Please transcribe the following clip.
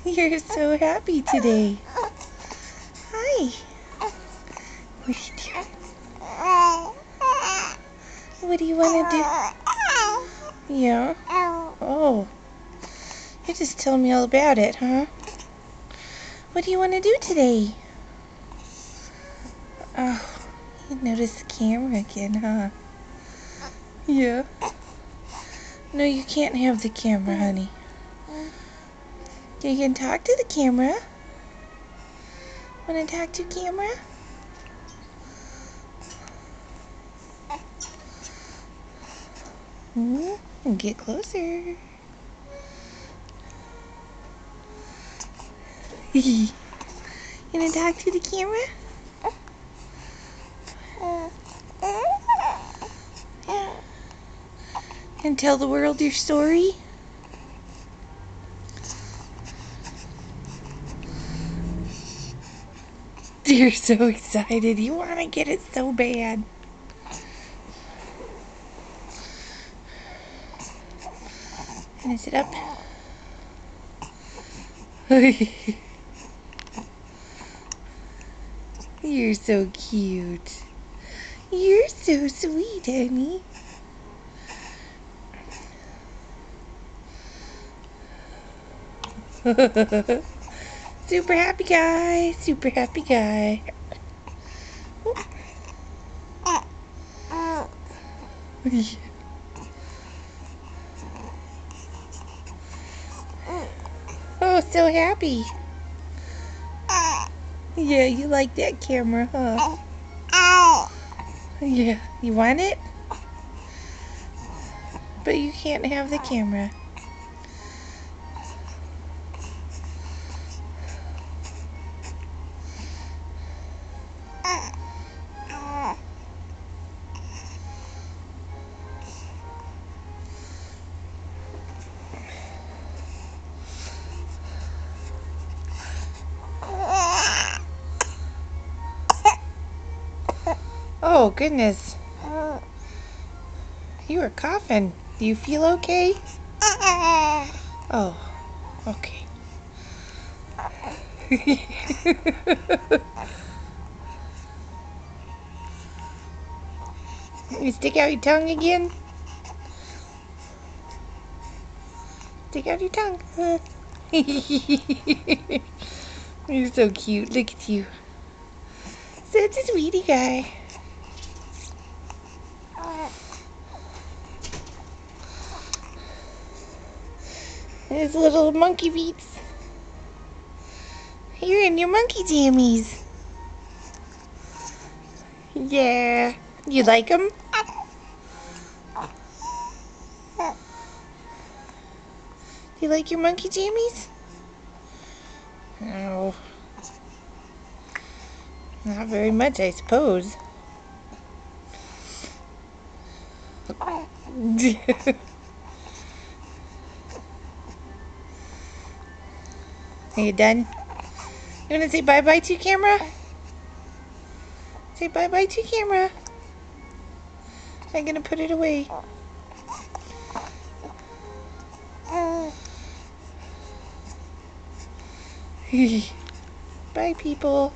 You're so happy today. Hi. What are you doing? What do you want to do? Yeah? Oh. You just tell me all about it, huh? What do you want to do today? Oh, you noticed the camera again, huh? Yeah. No, you can't have the camera, honey. You can talk to the camera. Want to talk to camera? Get closer. You want to talk to the camera? And tell the world your story? You're so excited. You want to get it so bad. Gonna sit up. You're so cute. You're so sweet, honey. Super happy guy. Super happy guy. Oh, so happy. Yeah, you like that camera, huh? Yeah, you want it? But you can't have the camera. Oh, goodness. You were coughing. Do you feel okay? Oh, okay. You stick out your tongue again? Stick out your tongue. You're so cute. Look at you. Such a sweetie guy. His little monkey beats. You're in your monkey jammies. Yeah. You like them? Do you like your monkey jammies? No. Not very much, I suppose. Are you done? You want to say bye-bye to camera? Say bye-bye to camera. I'm going to put it away. Bye, people.